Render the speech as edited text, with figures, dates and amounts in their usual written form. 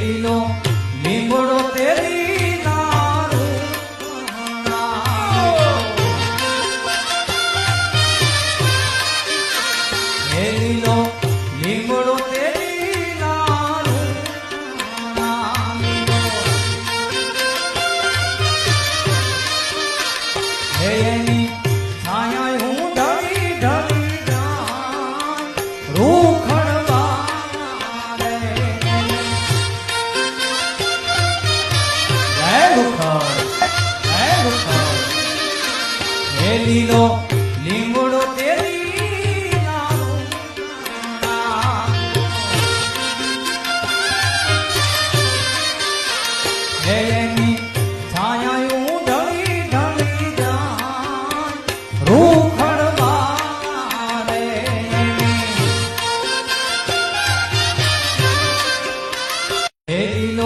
લીલો લીમડો તેરી નારું હે લીલો લીમડો તેરી નારું હે એની છાયા હું ઢળી ઢળી જાઉં રૂખડવા રે હે રૂખડ હે લીલો લીમડો તેરી નારું હે એની છાયા હું ઢળી ઢળી જાઉં રૂખડવા રે હે લીલો